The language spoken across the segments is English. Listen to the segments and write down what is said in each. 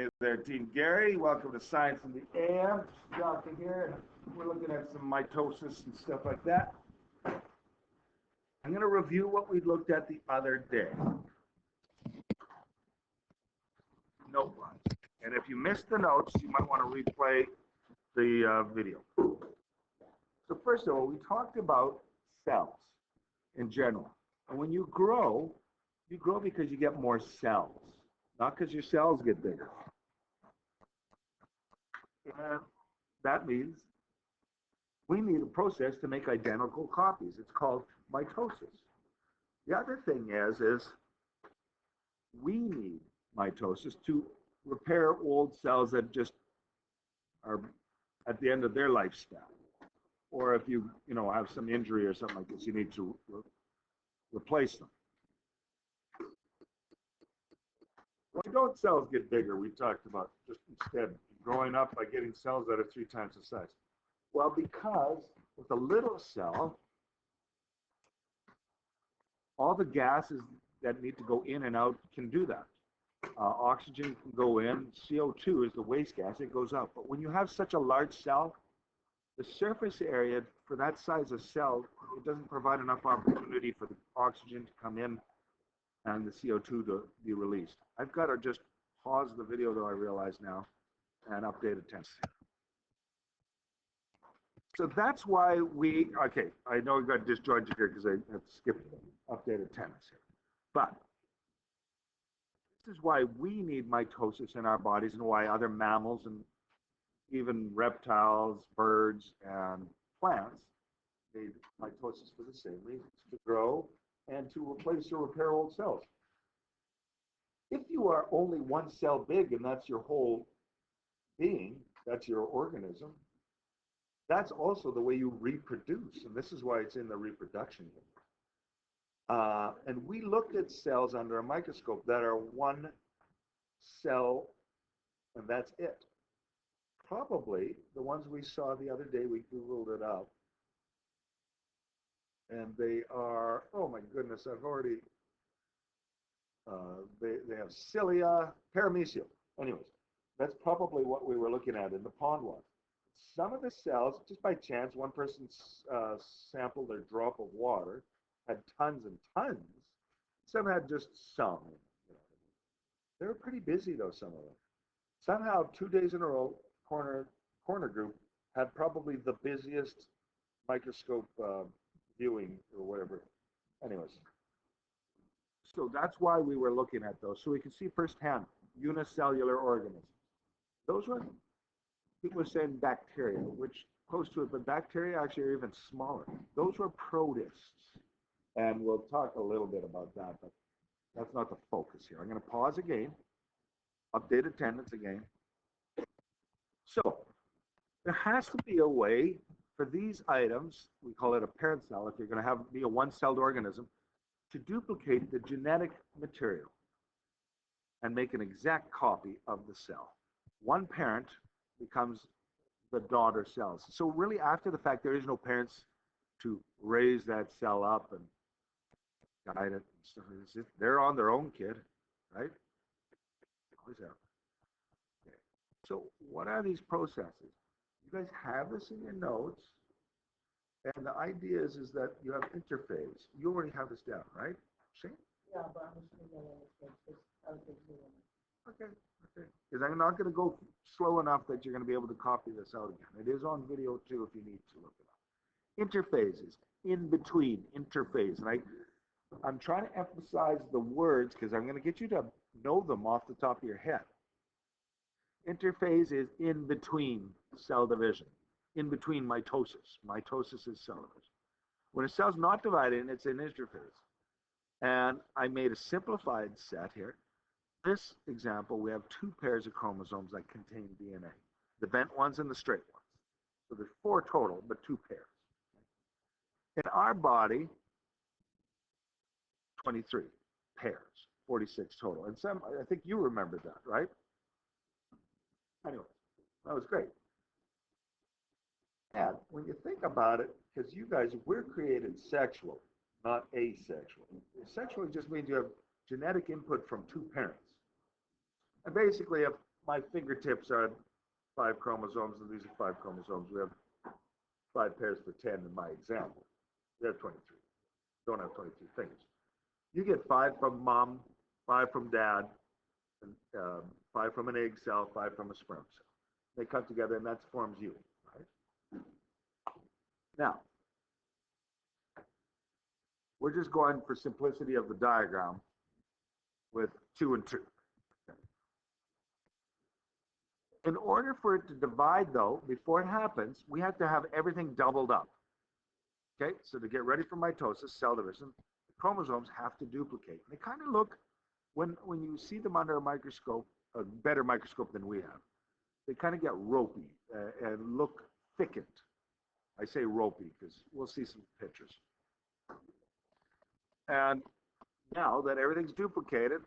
Hey there, Team Gary. Welcome to Science in the AM. Doctor here, and we're looking at some mitosis and stuff like that. I'm going to review what we looked at the other day. Note-wise. And if you missed the notes, you might want to replay the video. So first of all, we talked about cells in general. And when you grow because you get more cells, not because your cells get bigger. And that means we need a process to make identical copies. It's called mitosis. The other thing is we need mitosis to repair old cells that just are at the end of their lifespan. Or if you have some injury or something like this, you need to replace them. Why don't cells get bigger? We talked about just instead growing up by getting cells that are 3 times the size. Well, because with a little cell, all the gases that need to go in and out can do that. Oxygen can go in. CO2 is the waste gas. It goes out. But when you have such a large cell, the surface area for that size of cell, it doesn't provide enough opportunity for the oxygen to come in and the CO2 to be released. I've got to just pause the video, though I realize now, and update attendance. So that's why okay, I know we got disjointed here because I have skipped updated attendance here. But this is why we need mitosis in our bodies and why other mammals and even reptiles, birds, and plants need mitosis for the same reasons, to grow and to replace or repair old cells. If you are only one cell big and that's your whole being, that's your organism, that's also the way you reproduce. And this is why it's in the reproduction here. And we looked at cells under a microscope that are one cell, and that's it. Probably the ones we saw the other day, we Googled it up. And they are, oh my goodness, I've already, they have cilia, paramecium. Anyways, that's probably what we were looking at in the pond one. Some of the cells, just by chance, one person sampled their drop of water, had tons and tons. Some had just some. They were pretty busy though, some of them. Somehow, 2 days in a row, corner group had probably the busiest microscope viewing or whatever. Anyways, so that's why we were looking at those, so we can see firsthand unicellular organisms. Those were, people were saying bacteria, which close to it, but bacteria actually are even smaller. Those were protists, and we'll talk a little bit about that, but that's not the focus here. I'm going to pause again, update attendance again. So there has to be a way for these items, we call it a parent cell, if you're going to be a one-celled organism, to duplicate the genetic material and make an exact copy of the cell. One parent becomes the daughter cells. So really, after the fact, there is no parents to raise that cell up and guide it. They're on their own, kid, right? Always have. Okay. So what are these processes? You guys have this in your notes, and the idea is that you have interphase. You already have this down, right, Shane? Yeah, but I'm just going to Okay. Because I'm not going to go slow enough that you're going to be able to copy this out again. It is on video too if you need to look it up. Interphases, in between, interphase. And I'm trying to emphasize the words because I'm going to get you to know them off the top of your head. Interphase is in between cell division, in between mitosis. Mitosis is cell division. When a cell's not divided, it's an interphase. And I made a simplified set here. This example, we have 2 pairs of chromosomes that contain DNA, the bent ones and the straight ones. So there's 4 total, but 2 pairs. In our body, 23 pairs, 46 total. And some, I think you remember that, right? Anyway, that was great. And when you think about it, because you guys, we're created sexual, not asexual. Sexual just means you have genetic input from 2 parents. And basically, if my fingertips are 5 chromosomes, and these are 5 chromosomes. We have 5 pairs for 10 in my example. We have 23. Don't have 23 fingers. You get 5 from mom, 5 from dad, and 5 from an egg cell, 5 from a sperm cell. They come together, and that forms you. Right? Now, we're just going for simplicity of the diagram with 2 and 2. In order for it to divide, though, before it happens, we have to have everything doubled up. Okay, so to get ready for mitosis, cell division, the chromosomes have to duplicate. They kind of look, when you see them under a microscope, a better microscope than we have, they kind of get ropey and look thickened. I say ropey because we'll see some pictures. And now that everything's duplicated,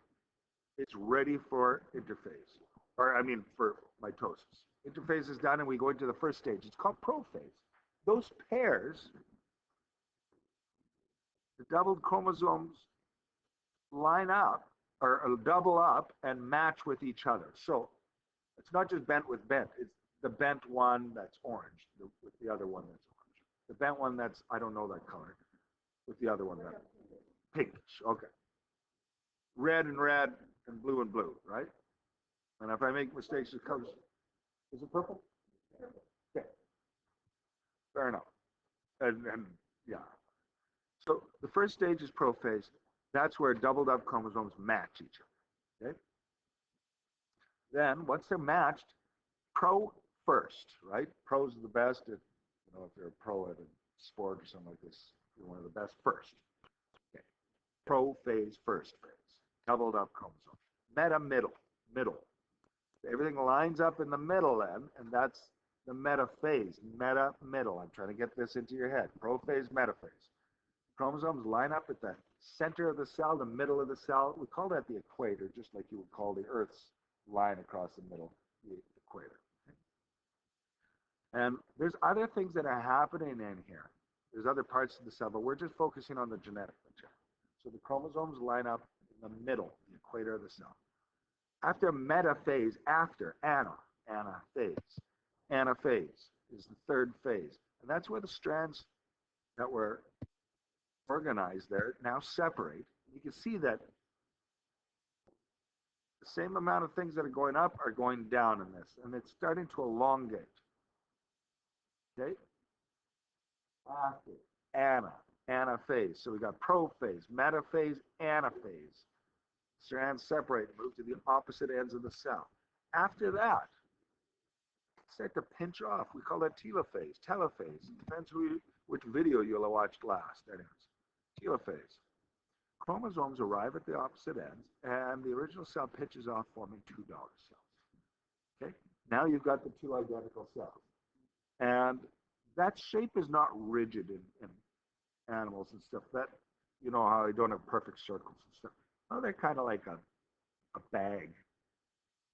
it's ready for interphase, or I mean for mitosis. Interphase is done and we go into the first stage. It's called prophase. Those pairs, the doubled chromosomes line up or double up and match with each other. So it's not just bent with bent. It's the bent one that's orange with the other one that's orange. The bent one that's, I don't know that color, with the other one that's pinkish. Okay. Red and red and blue, right? And if I make mistakes, it comes, is it purple? Okay. Fair enough. And yeah. So the first stage is prophase. That's where doubled up chromosomes match each other. Okay. Then once they're matched, pro first, right? Pro's the best at, if you're a pro at a sport or something like this, you're one of the best first. Okay. Prophase, first phase. Doubled up chromosomes. Meta, middle. Everything lines up in the middle then, and that's the metaphase. Meta, middle. I'm trying to get this into your head. Prophase, metaphase. Chromosomes line up at the center of the cell, the middle of the cell. We call that the equator, just like you would call the Earth's line across the middle, the equator. And there's other things that are happening in here. There's other parts of the cell, but we're just focusing on the genetic material. So the chromosomes line up in the middle, the equator of the cell. After metaphase, after anaphase. Anaphase is the third phase. And that's where the strands that were organized there now separate. You can see that the same amount of things that are going up are going down in this, and it's starting to elongate. Okay? After, anaphase. So we got prophase, metaphase, anaphase. Strands separate, move to the opposite ends of the cell. After that, start to pinch off. We call that telophase, telophase. Depends which video you'll have watched last. Anyways, telophase. Chromosomes arrive at the opposite ends, and the original cell pitches off, forming 2 daughter cells. Okay? Now you've got the 2 identical cells. And that shape is not rigid in animals and stuff. That, you know how they don't have perfect circles and stuff. Oh, they're kind of like a bag.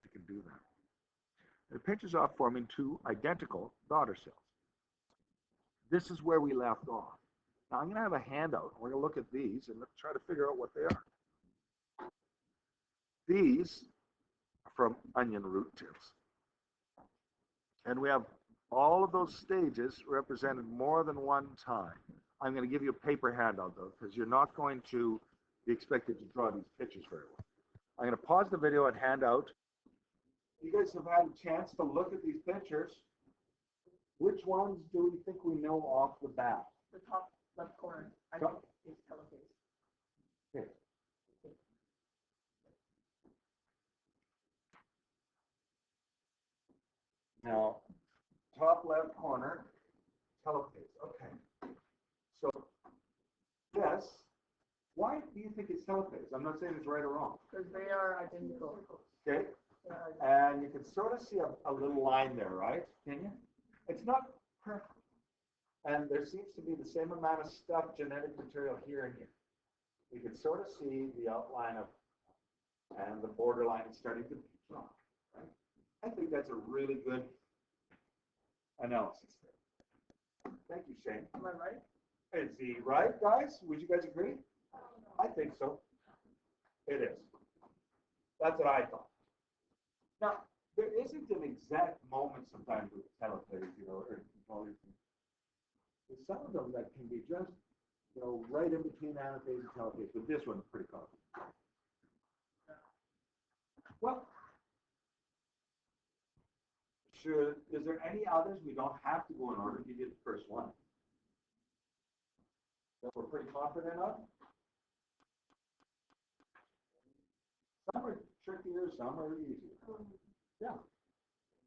You can do that. It pinches off, forming 2 identical daughter cells. This is where we left off. Now I'm going to have a handout. We're going to look at these and let's try to figure out what they are. These are from onion root tips. And we have all of those stages represented more than one time. I'm going to give you a paper handout, though, because you're not going to be expected to draw these pictures very well. I'm going to pause the video and hand out. You guys have had a chance to look at these pictures. Which ones do we think we know off the bat? The top left corner, I think, is telophase. Okay. Now, top left corner, telophase. Okay. So, yes. Why do you think it's telophase? I'm not saying it's right or wrong. Because they are identical. Okay. And you can sort of see a little line there, right? Can you? It's not perfect. And there seems to be the same amount of stuff, genetic material here and here. You can sort of see the outline of, and the borderline is starting to be drawn, right? I think that's a really good analysis there. Thank you, Shane. Am I right? Is he right, guys? Would you guys agree? I think so. It is. That's what I thought. Now, there isn't an exact moment sometimes with telophase, you know, or polyphase. There's some of them that can be just, you know, right in between anaphase and telophase, but this one's pretty common. Well, is there any others? We don't have to go in order. You did the first one. That we're pretty confident of? Some are trickier, some are easier. Yeah.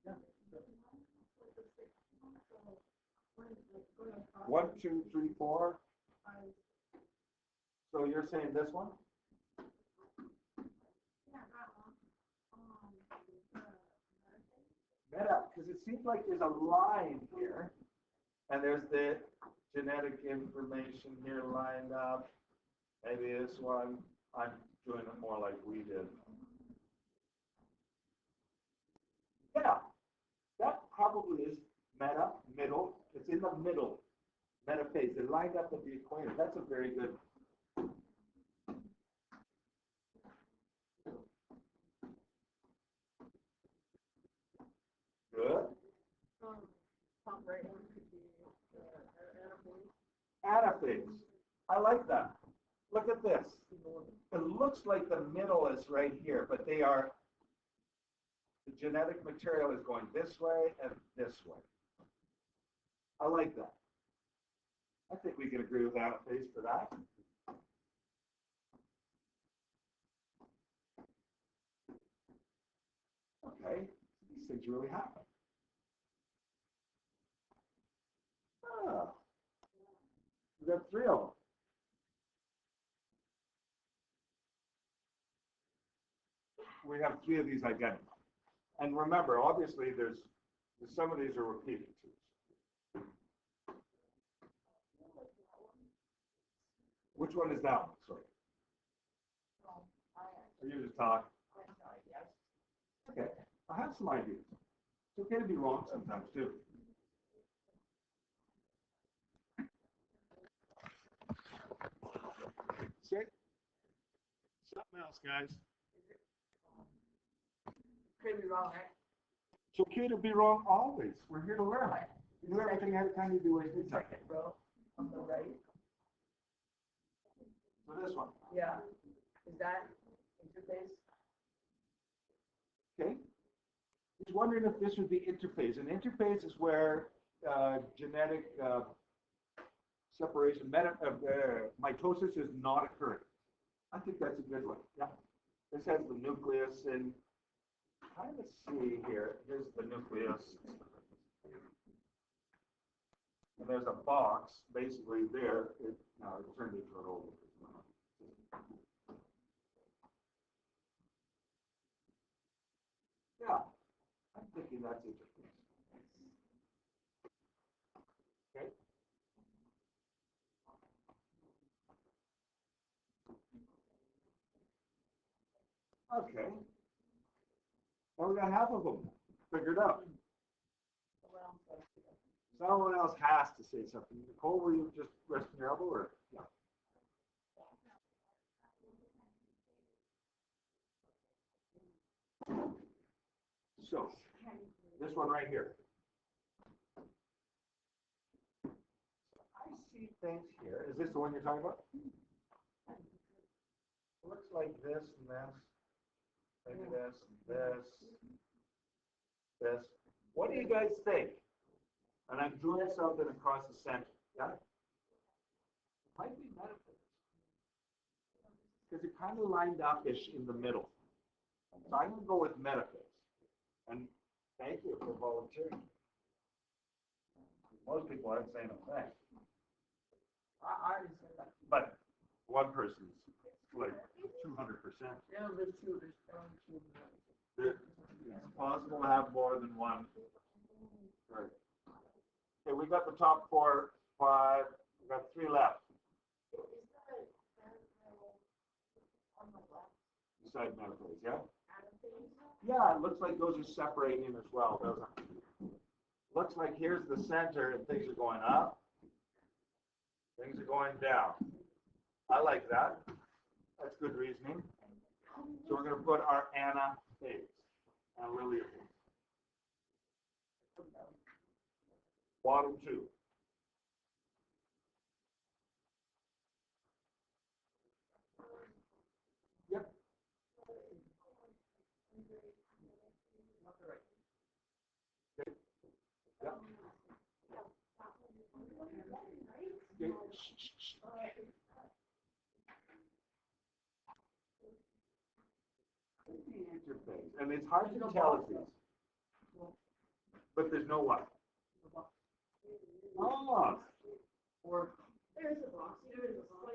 Yeah. 1, 2, 3, 4. So you're saying this one? Meta, because it seems like there's a line here, and there's the genetic information here lined up. Maybe this one, I'm doing it more like we did. Yeah, that probably is meta, middle. It's in the middle, metaphase. They're lined up at the equator. That's a very good. Good. Top right one could be Anaphase. I like that. Look at this. It looks like the middle is right here, but they are, the genetic material is going this way and this way. I like that. I think we can agree with anaphase for that. Okay, these things really happen. Ah, we got 3 of them. We have 3 of these identical. And remember, obviously, there's some of these are repeated too. Which one is that one? Sorry. Are you just talking? Okay, I have some ideas. It's okay to be wrong sometimes too. Say something else, guys. Could be wrong, right? It's okay to be wrong always. We're here to learn. You do everything every time you do it. The second row on the right. So this one. Yeah. Is that interface? Okay. He's wondering if this would be interphase. An interphase is where genetic separation, mitosis is not occurring. I think that's a good one. Yeah. This has the nucleus and kind of see here. Here's the nucleus. And there's a box basically there. It turned into an oval. Yeah, I'm thinking that's interesting. Okay. Okay. Well, we got half of them figured out. Someone else has to say something. Nicole, were you just resting your elbow or? Yeah. So, this one right here. I see things here. Is this the one you're talking about? It looks like this and this. Maybe this and this. This. What do you guys think? And I'm drawing something across the center. Yeah? It might be metaphase. Because it kind of lined up-ish in the middle. So I'm going to go with metaphase. And thank you for volunteering. Most people aren't saying a thing. I already said that. But one person's like 200%. Yeah, there's two. There's two. It's possible to have more than one. Right. Okay, we got the top 4, 5. We got 3 left. Beside metaphase, yeah? Yeah, it looks like those are separating as well, doesn't it? Looks like here's the center and things are going up. Things are going down. I like that. That's good reasoning. So we're going to put our anaphase. And Lily. bottom two. Yep. Okay. Yep. Okay. Interface. And it's hard to tell these, but there's no what. Ah. Or there's a box. There is a box.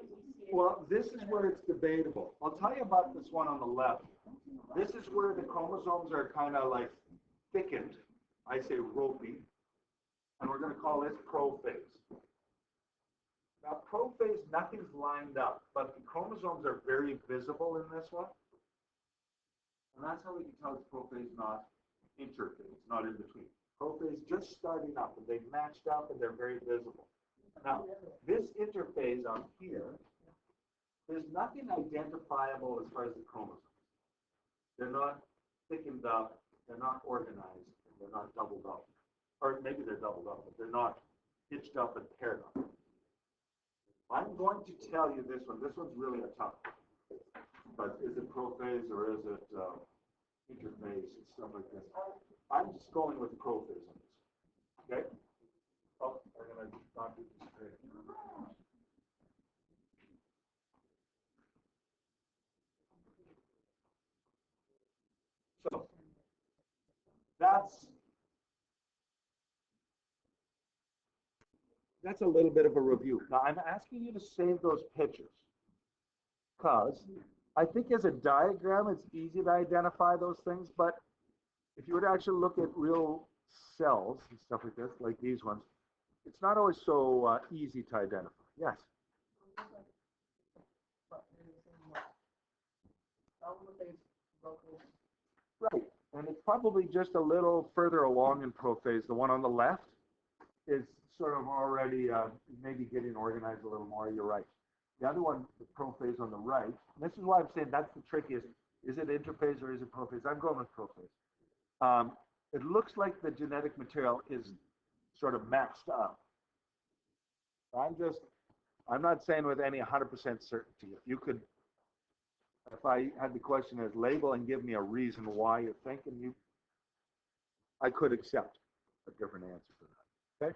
Well, this is where it's debatable. I'll tell you about this one on the left. This is where the chromosomes are kind of like thickened. I say ropey. And we're going to call this prophase. Now, prophase, nothing's lined up, but the chromosomes are very visible in this one. And that's how we can tell it's prophase, not interphase, not in between. Prophase just starting up, and they've matched up, and they're very visible. Now, this interphase on here, there's nothing identifiable as far as the chromosomes. They're not thickened up, they're not organized, they're not doubled up. Or maybe they're doubled up, but they're not hitched up and paired up. I'm going to tell you this one. This one's really a tough one. But is it prophase or is it interphase and stuff like this? I'm just going with prophase on this. Okay? Oh, I'm going to not do this straight. So that's a little bit of a review. Now, I'm asking you to save those pictures because I think as a diagram, it's easy to identify those things, but if you were to actually look at real cells and stuff like this, like these ones, it's not always so easy to identify. Yes? Right, and it's probably just a little further along in prophase. The one on the left is sort of already maybe getting organized a little more. You're right. The other one, the prophase on the right, this is why I'm saying that's the trickiest. Is it interphase or is it prophase? I'm going with prophase. It looks like the genetic material is sort of matched up. I'm not saying with any 100% certainty. If you could, if I had the question as label and give me a reason why you're thinking, I could accept a different answer for that. Okay?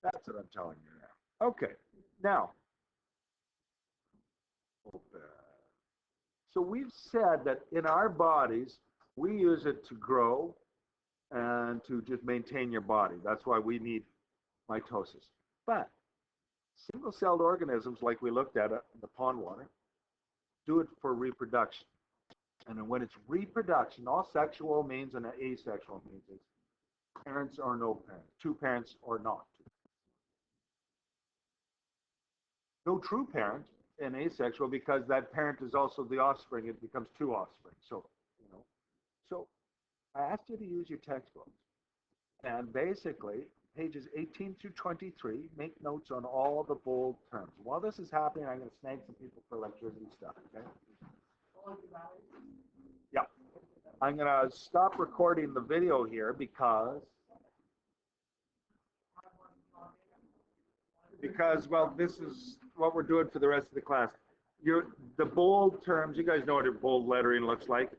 That's what I'm telling you now. Okay, now, so we've said that in our bodies, we use it to grow and to just maintain your body. That's why we need mitosis. But single-celled organisms, like we looked at in the pond water, do it for reproduction. And when it's reproduction, all sexual means and asexual means is parents or no parents, two parents or not. No true parent in asexual because that parent is also the offspring. It becomes two offspring. So, so I asked you to use your textbooks. And basically, pages 18 through 23, make notes on all the bold terms. While this is happening, I'm going to snag some people for electricity stuff, okay? Yeah. I'm going to stop recording the video here because, well, this is what we're doing for the rest of the class. The bold terms, you guys know what your bold lettering looks like.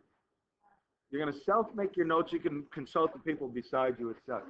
You're going to self-make your notes. You can consult the people beside you, etc.